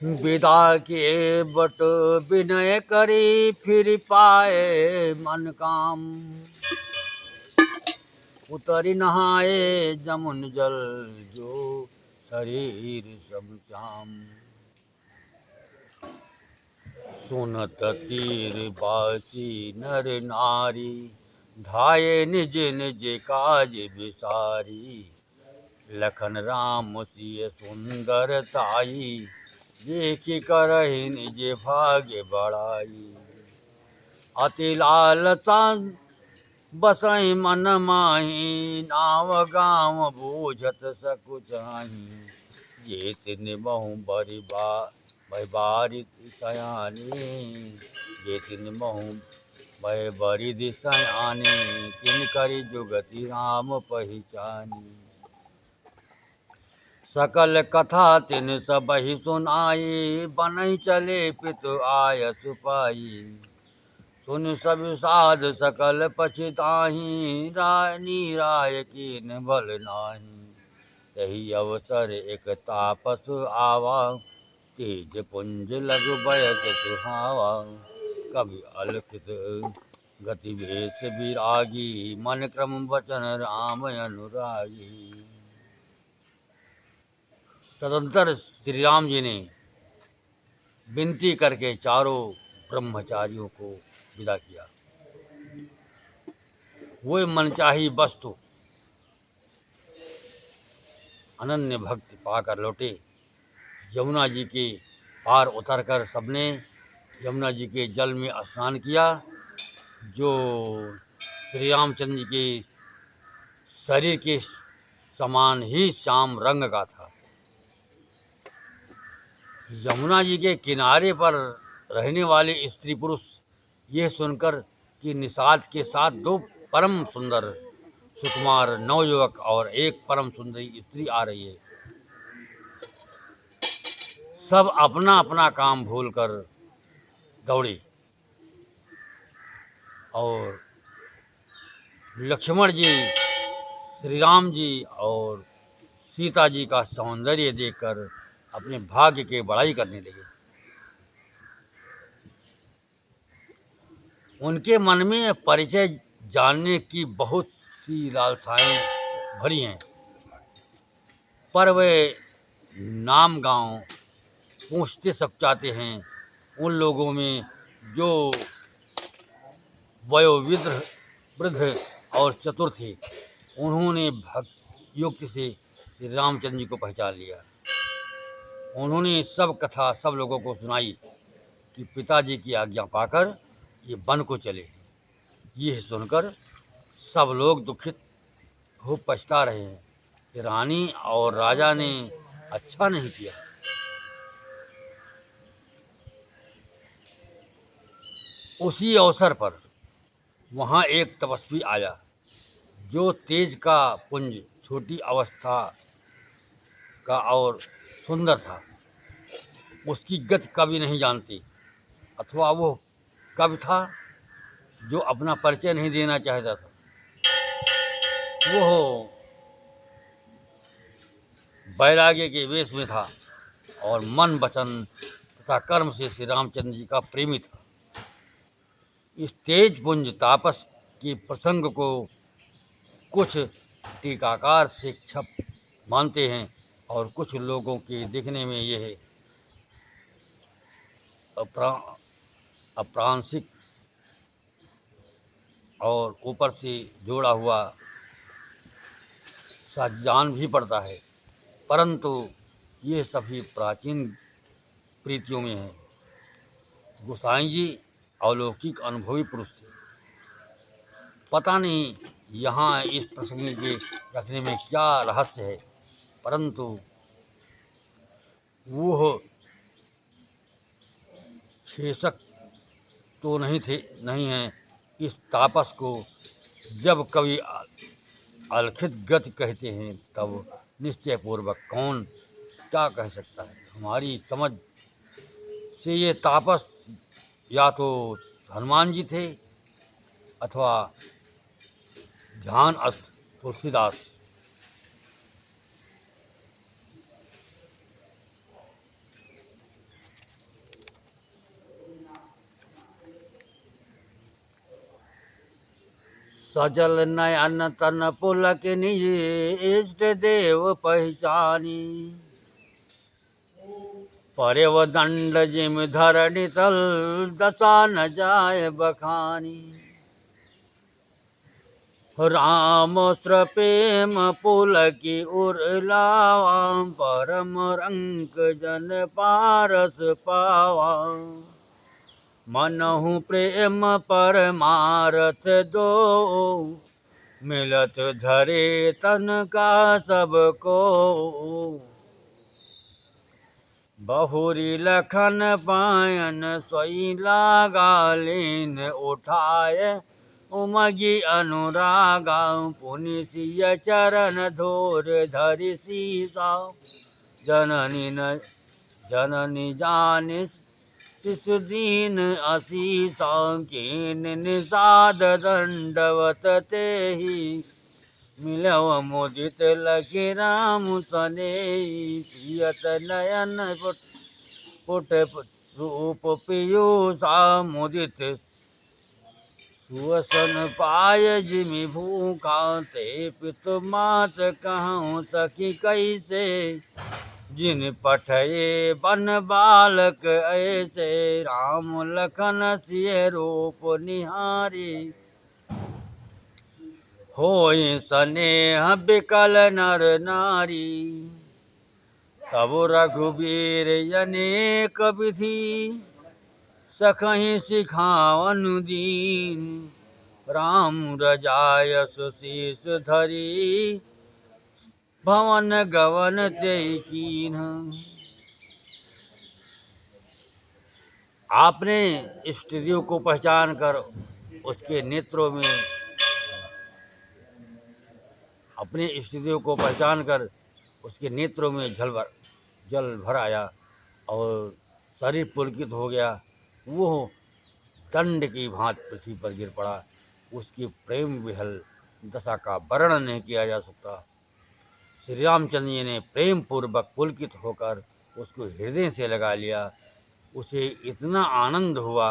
विदा के बट विनय करी, फिर पाए मन काम। उतरी नहाए जमुन जल, जो शरीर सब श्याम। सुनत तीर बासी नर नारी, धाये निज निज काज विसारी। लखन राम सिय सुंदर ताई, देखि करहि निज भाग्य बड़ाई। अति लालसा बसहि मन माही, नाव गाँव बूझत सकुचाही। ये तिन बहु बारिद सयानी, ये तिन बहु बारिद सयानी। तिन करि जुगति राम पहिचानी। सकल कथा तिन सबहि सुनाई, बनहि चले पितु आयस पाई। सुन सब साध सकल पछिताहि, रानी राय कीन बल नाही। तही अवसर एक तापस आवा, तेज पुंज लघु बयस सुहावा। कवि अलखित गति भेष विरागी, मन क्रम वचन राम अनुरागी। तदंतर श्री राम जी ने विनती करके चारों ब्रह्मचारियों को विदा किया। वो मनचाही वस्तु अनन्य भक्ति पाकर लौटे। यमुना जी के पार उतरकर सबने यमुना जी के जल में स्नान किया, जो श्री रामचंद्र जी के शरीर के समान ही श्याम रंग का था। यमुना जी के किनारे पर रहने वाले स्त्री पुरुष यह सुनकर कि निषाद के साथ दो परम सुंदर सुकुमार नवयुवक और एक परम सुंदरी स्त्री आ रही है, सब अपना अपना काम भूलकर दौड़े। और लक्ष्मण जी, श्री राम जी और सीता जी का सौंदर्य देखकर अपने भाग्य की बड़ाई करने लगे। उनके मन में परिचय जानने की बहुत सी लालसाएं भरी हैं, पर वे नाम गांव पूछते सब चाहते हैं उन लोगों में जो वयोवृद्ध और चतुर थे। उन्होंने भक्त युक्ति से श्री रामचंद्र जी को पहचान लिया। उन्होंने सब कथा सब लोगों को सुनाई कि पिताजी की आज्ञा पाकर ये वन को चले। ये सुनकर सब लोग दुखित हो पछता रहे हैं कि रानी और राजा ने अच्छा नहीं किया। उसी अवसर पर वहाँ एक तपस्वी आया, जो तेज का पुंज, छोटी अवस्था का और सुंदर था। उसकी गति कभी नहीं जानती, अथवा वो कवि था जो अपना परिचय नहीं देना चाहता था। वो बैराग्य के वेश में था और मन वचन तथा कर्म से श्री रामचंद्र जी का प्रेमी था। इस तेज पुंज तापस के प्रसंग को कुछ टीकाकार शिक्षक मानते हैं और कुछ लोगों के देखने में यह अप्रांशिक और ऊपर से जोड़ा हुआ सा जान भी पड़ता है, परंतु ये सभी प्राचीन प्रीतियों में है। गोसाई जी अलौकिक अनुभवी पुरुष थे। पता नहीं यहाँ इस प्रसंग के रखने में क्या रहस्य है, परंतु वो छेषक तो नहीं है। इस तापस को जब कभी अलखित गति कहते हैं, तब निश्चयपूर्वक कौन क्या कह सकता है। हमारी समझ से ये तापस या तो हनुमान जी थे अथवा ध्यानस्थ तुलसीदास। सजल नयन तन पुलक निज इष्ट देव पहचानी। परव दंड जिम धरणि तल दशा न जाय बखानी। राम प्रेम पुलकी उर्लावा परम रंक जन पारस पावा। मनहु प्रेम परमारथ दो मिलत धरे तन का सबको। बहुरी लखन पायन सोई लागा लेन उठाए उमगी अनुरागा। पुनि सिय चरण धोर धरि सीसा जननी जानि शिशु दीन असीसा। कीन निषाद दंडवत तेहि मिलव मुदित लखि राम सनेहि। पियत नयन पुट रूप पीयूषा मुदित सुवसन पाय जिमि भूखा। ते पितु मात कहूँ सखी कैसे जिन पठये बन बालक ऐसे। राम लखन सिय रूप निहारी होय स्नेह बिकल नर नारी। तब रघुबीर अनेक विधि सखहि सिखावनु दीन। राम रजायस शीस धरी भवन गवन तेहि कीन्ह। आपने इष्ट देव को पहचान कर उसके नेत्रों में अपने इष्ट देव को पहचान कर उसके नेत्रों में जल भर आया और शरीर पुलकित हो गया। वो दंड की भांति पृथ्वी पर गिर पड़ा। उसकी प्रेम विहल दशा का वर्णन नहीं किया जा सकता। श्री रामचंद्र जी ने प्रेम पूर्वक पुलकित होकर उसको हृदय से लगा लिया। उसे इतना आनंद हुआ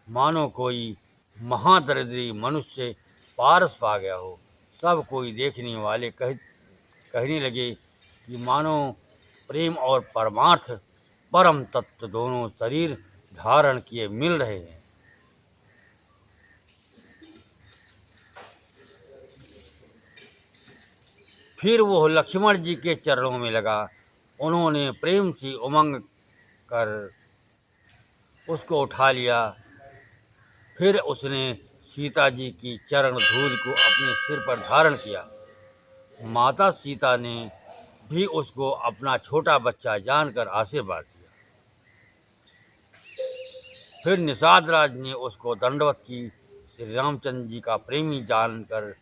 मानो कोई महादरिद्री मनुष्य पारस पा गया हो। सब कोई देखने वाले कहने लगे कि मानो प्रेम और परमार्थ परम तत्व दोनों शरीर धारण किए मिल रहे हैं। फिर वो लक्ष्मण जी के चरणों में लगा। उन्होंने प्रेम से उमंग कर उसको उठा लिया। फिर उसने सीता जी की चरण धूल को अपने सिर पर धारण किया। माता सीता ने भी उसको अपना छोटा बच्चा जानकर आशीर्वाद दिया। फिर निषाद राज ने उसको दंडवत की। श्री रामचंद्र जी का प्रेमी जानकर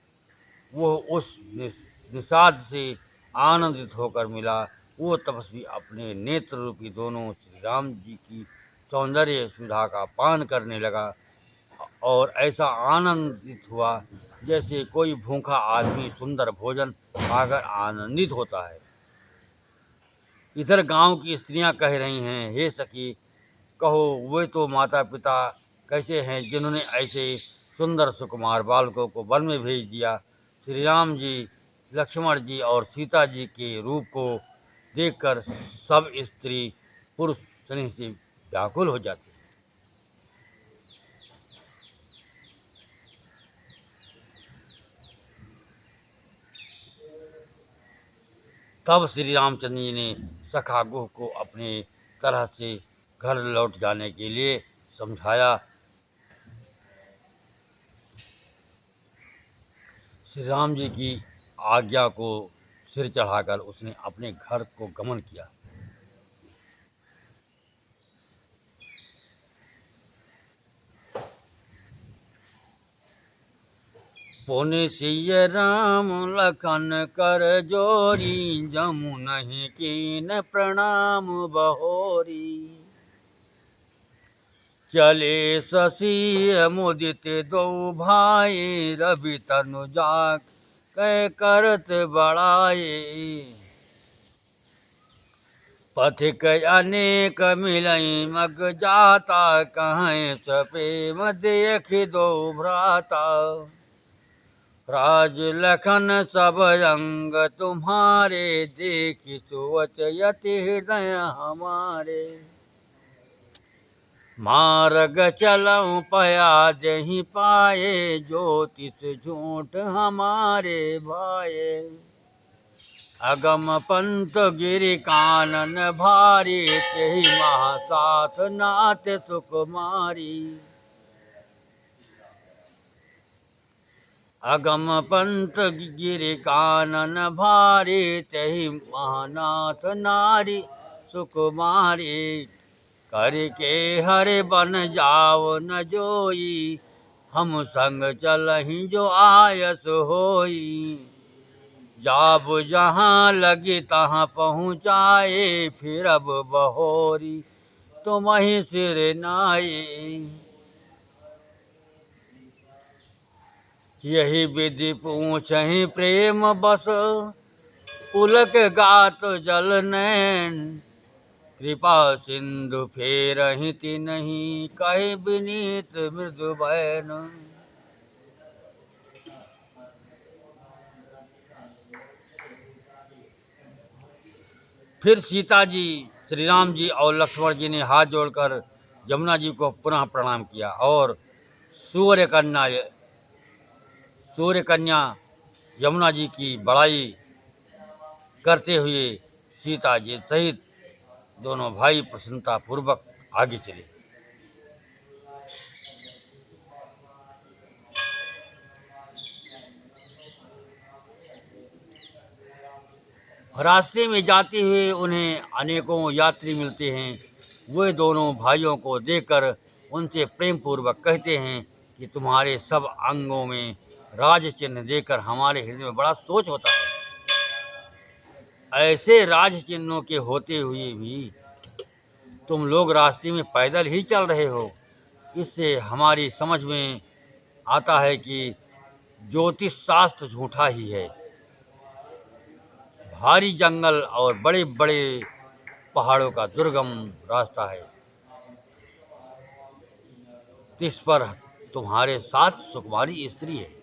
वो उस निषाद से आनंदित होकर मिला। वो तपस्वी अपने नेत्र रूपी दोनों श्री राम जी की सौंदर्य सुधा का पान करने लगा और ऐसा आनंदित हुआ जैसे कोई भूखा आदमी सुंदर भोजन खाकर आनंदित होता है। इधर गांव की स्त्रियां कह रही हैं, हे सखी कहो वे तो माता पिता कैसे हैं जिन्होंने ऐसे सुंदर सुकुमार बालकों को वन में भेज दिया। श्री राम जी, लक्ष्मण जी और सीता जी के रूप को देखकर सब स्त्री पुरुष स्नेह से व्याकुल हो जाती। तब श्री रामचंद्र जी ने सखा गुह को अपने तरह से घर लौट जाने के लिए समझाया। श्री राम जी की आज्ञा को सिर चढ़ाकर उसने अपने घर को गमन किया। पुनि सिय राम लखन कर जोरी जमु नहीं कीन प्रणाम बहोरी। चले शशि मुदित दो भाई रवि तनु जाक कै करत बड़ाए। पथिक अनेक मिलई मग जाता कहें सपे देख दो भ्राता। राज लखन सब अंग तुम्हारे, देखि सुवच यति हृदय हमारे। मार्ग चलऊं पया जहीं पाए, ज्योतिष झूठ हमारे भाए। अगम पंथ गिरि कानन भारी, तेहि महासाथ नाथ सुकुमारी। अगम पंथ गिरि कानन भारी, तेहि महानाथ नारी सुकुमारी। करके हरे बन जाओ न जोई, हम संग चलहि जो आयस होई। जाब जहाँ लगी तहाँ पहुँचाए, फिर अब बहोरी तुम्हि सिर नाये। यही विधि पूछहि प्रेम बस, पुलक गात जल नैन। कृपा सिंधु फेरहि तिन्हि, कहि विनीत मृदु बैन। फिर सीता जी, श्री राम जी और लक्ष्मण जी ने हाथ जोड़कर यमुना जी को पुनः प्रणाम किया और सूर्य कन्या यमुना जी की बड़ाई करते हुए सीता जी सहित दोनों भाई प्रसन्नता पूर्वक आगे चले। रास्ते में जाते हुए उन्हें अनेकों यात्री मिलते हैं। वे दोनों भाइयों को देखकर उनसे प्रेम पूर्वक कहते हैं कि तुम्हारे सब अंगों में राज चिन्ह देखकर हमारे हृदय में बड़ा सोच होता है। ऐसे राज चिन्हों के होते हुए भी तुम लोग रास्ते में पैदल ही चल रहे हो। इससे हमारी समझ में आता है कि ज्योतिष शास्त्र झूठा ही है। भारी जंगल और बड़े बड़े पहाड़ों का दुर्गम रास्ता है, इस पर तुम्हारे साथ सुकुमारी स्त्री है।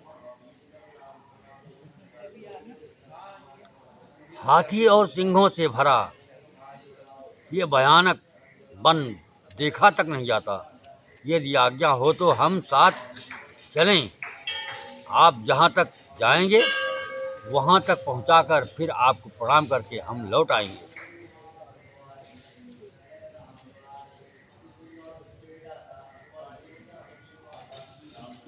हाथी और सिंहों से भरा ये भयानक वन देखा तक नहीं जाता। यदि आज्ञा हो तो हम साथ चलें। आप जहाँ तक जाएंगे वहाँ तक पहुँचाकर फिर आपको प्रणाम करके हम लौट आएंगे।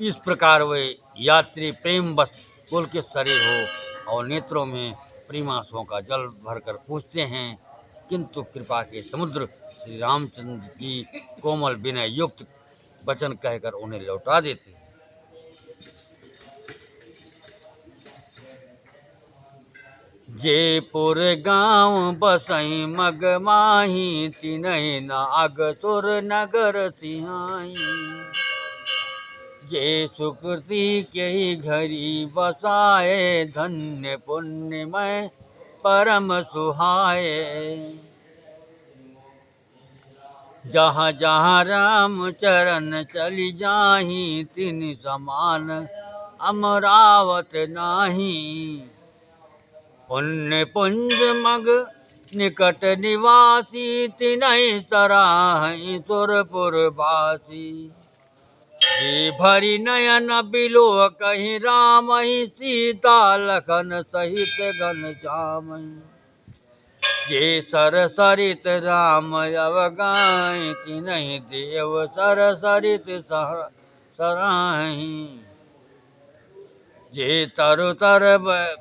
इस प्रकार वे यात्री प्रेम बस पुलकित शरीर हो और नेत्रों में प्रेमांसुओं का जल भरकर पूछते हैं, किंतु कृपा के समुद्र श्री रामचंद्र की कोमल विनय युक्त वचन कहकर उन्हें लौटा देते हैं। जयपुर गांव बसई मग माही, तिनहि नाग सुर नगर सिहाई। जे सुकृति के घरी बसाए, धन्य पुण्यमय परम सुहाए। जहाँ जहाँ राम चरण चली जाही, तिन समान अमरावत नाही। पुण्य पुंज मग निकट निवासी, तिनहि सराहि सुरपुर वासी। जे भरी नयन बिलो कहीं रामहि, सीता लखन सहित घनश्यामहि। जे सर सरित राम अवगाहि, तिनहि देव सर सरित सराहि। जे तरु तर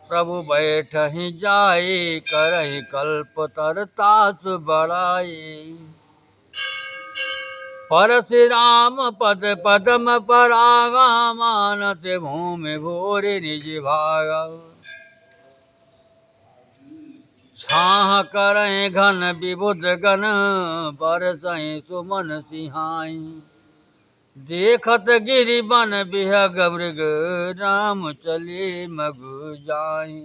प्रभु बैठहि जाए, करहि कल्प तर तासु बढ़ाए। परशुराम पद पदम परागा, मानस भूमि भोरे निज भागा। छाह करहि घन विबुध गण, बरसहि सुमन सिहाई। देखत गिरि वन बिहग मृग, राम चले मग जाई।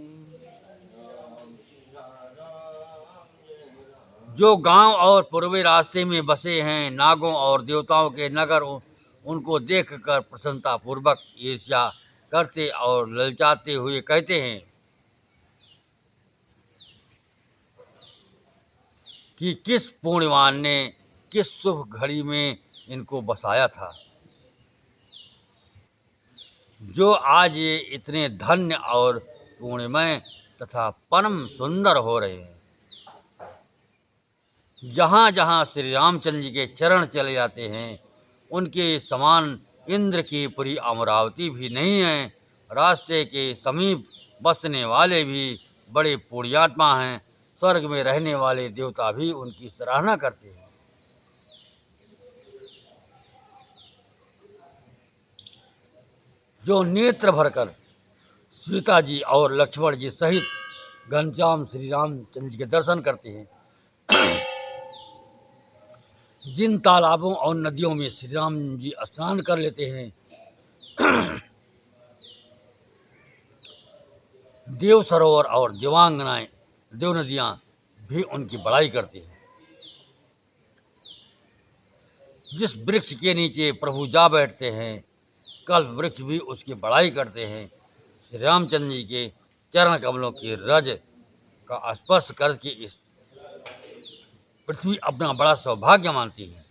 जो गांव और पूर्वी रास्ते में बसे हैं, नागों और देवताओं के नगर, उनको देखकर प्रसन्नता पूर्वक ईर्ष्या करते और ललचाते हुए कहते हैं कि किस पुण्यवान ने किस शुभ घड़ी में इनको बसाया था, जो आज ये इतने धन्य और पुण्यमय तथा परम सुंदर हो रहे हैं। जहाँ जहाँ श्री रामचंद्र जी के चरण चले जाते हैं, उनके समान इंद्र की पुरी अमरावती भी नहीं है। रास्ते के समीप बसने वाले भी बड़े पुण्यात्मा हैं। स्वर्ग में रहने वाले देवता भी उनकी सराहना करते हैं। जो नेत्र भरकर सीता जी और लक्ष्मण जी सहित घनश्याम श्री रामचंद्र जी के दर्शन करते हैं, जिन तालाबों और नदियों में श्री राम जी स्नान कर लेते हैं, देव सरोवर और देवांगनाएं, देव नदियाँ भी उनकी बड़ाई करती हैं। जिस वृक्ष के नीचे प्रभु जा बैठते हैं, कल्प वृक्ष भी उसकी बड़ाई करते हैं। श्री रामचंद्र जी के चरण कमलों की रज का स्पर्श करके इस पृथ्वी अपना बड़ा सौभाग्य मानती है।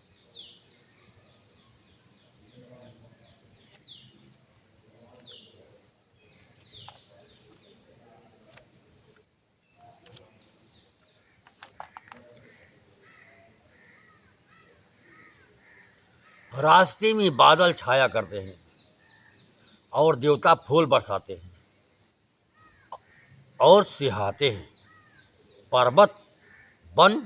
रास्ते में बादल छाया करते हैं और देवता फूल बरसाते हैं और सिहाते हैं। पर्वत, वन,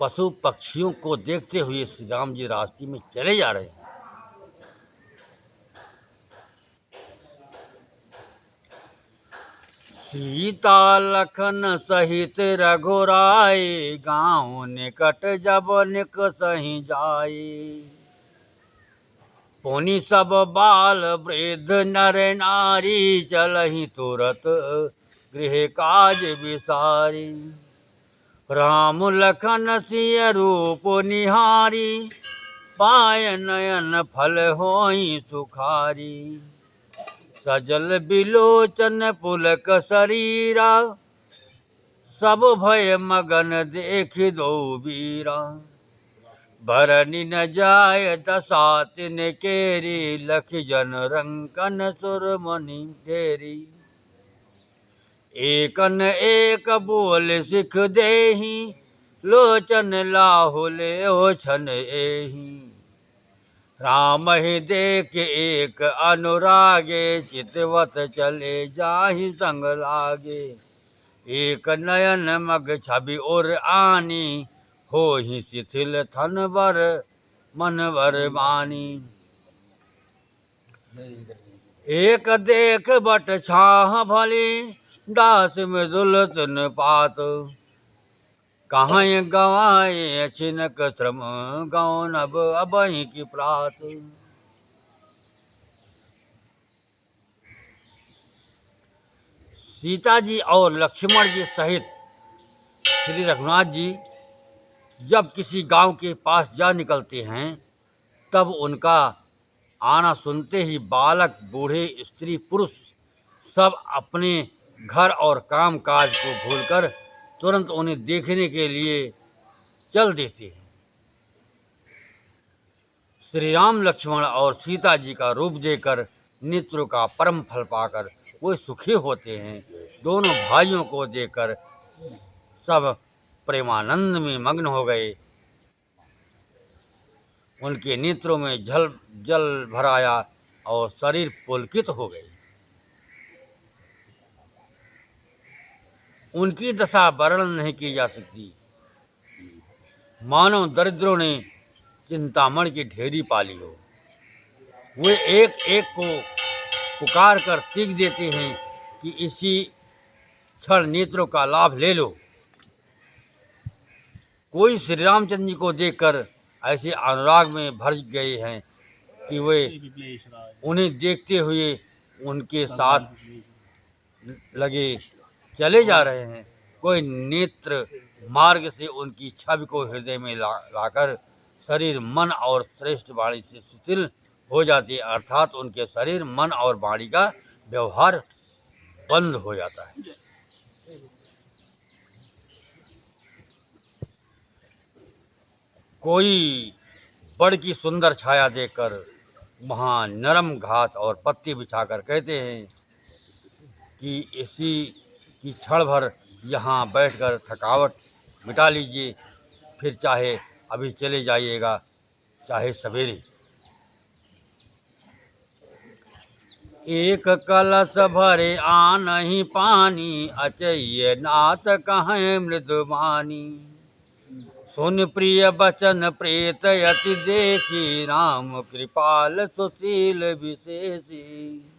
पशु पक्षियों को देखते हुए श्री राम जी रास्ते में चले जा रहे हैं। सीता लखन सहित रघुराई, गाँव निकट जब निक सही जाई। पुनि सब बाल वृद्ध नर नारी, चलहि तुरत गृह काज विसारी। राम लखन सिय रूप निहारी, पाय नयन फल होई सुखारी। सजल बिलोचन पुलक शरीरा, सब भय मगन देख दो वीरा। भरनि न जाय दशा तिन केरी, लख जन रंकन सुरमणि ढेरी। एकन एक बोल सिख देहि, लोचन लाहुले हो छन एहि। राम ही देख एक अनुरागे, चितवत चले जाहि संग लागे। एक नयन मग छवि और आनी, होहि शिथिल थन बर मन बर मानी। एक देख बट छाह भली, दास मृदुल तन पात। कहाँ गवाए छिनक श्रम, गौन अब अबहि की प्रात। सीता जी और लक्ष्मण जी सहित श्री रघुनाथ जी जब किसी गांव के पास जा निकलते हैं, तब उनका आना सुनते ही बालक, बूढ़े, स्त्री, पुरुष सब अपने घर और काम काज को भूलकर तुरंत उन्हें देखने के लिए चल देते हैं। श्री राम, लक्ष्मण और सीता जी का रूप देखकर, नेत्रों का परम फल पाकर वो सुखी होते हैं। दोनों भाइयों को देखकर सब प्रेमानंद में मग्न हो गए। उनके नेत्रों में जल भर आया और शरीर पुलकित हो गए। उनकी दशा वर्णन नहीं की जा सकती। मानव दरिद्रों ने चिंतामणि की ढेरी पाली हो। वे एक एक को पुकार कर सीख देते हैं कि इसी क्षण नेत्रों का लाभ ले लो। कोई श्री रामचंद्र जी को देखकर ऐसे अनुराग में भर गए हैं कि वे उन्हें देखते हुए उनके साथ लगे चले जा रहे हैं। कोई नेत्र मार्ग से उनकी छवि को हृदय में लाकर शरीर, मन और श्रेष्ठ वाणी से शिथिल हो जाती है, अर्थात उनके शरीर, मन और वाणी का व्यवहार बंद हो जाता है। कोई बड़ की सुंदर छाया देखकर वहाँ नरम घास और पत्ती बिछाकर कहते हैं कि इसी की क्षण भर यहाँ बैठकर थकावट मिटा लीजिए, फिर चाहे अभी चले जाइएगा, चाहे सवेरे। एक कलश भरे आनहि पानी, अचइय नाथ कहें मृदुबानी। सुन प्रिय बचन प्रेत यति देखी, राम कृपाल सुशील विशेषी।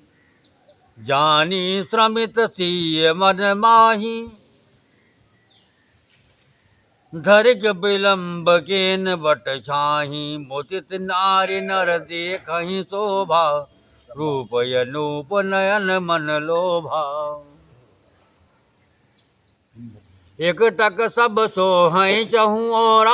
जानी श्रमित सिय मन माही, धरिक विलंब केन बट छाही। मुदित नारी नर देखहि शोभा, रूप अनूप नयन मन लोभा। एक टक सब सोहै चहु और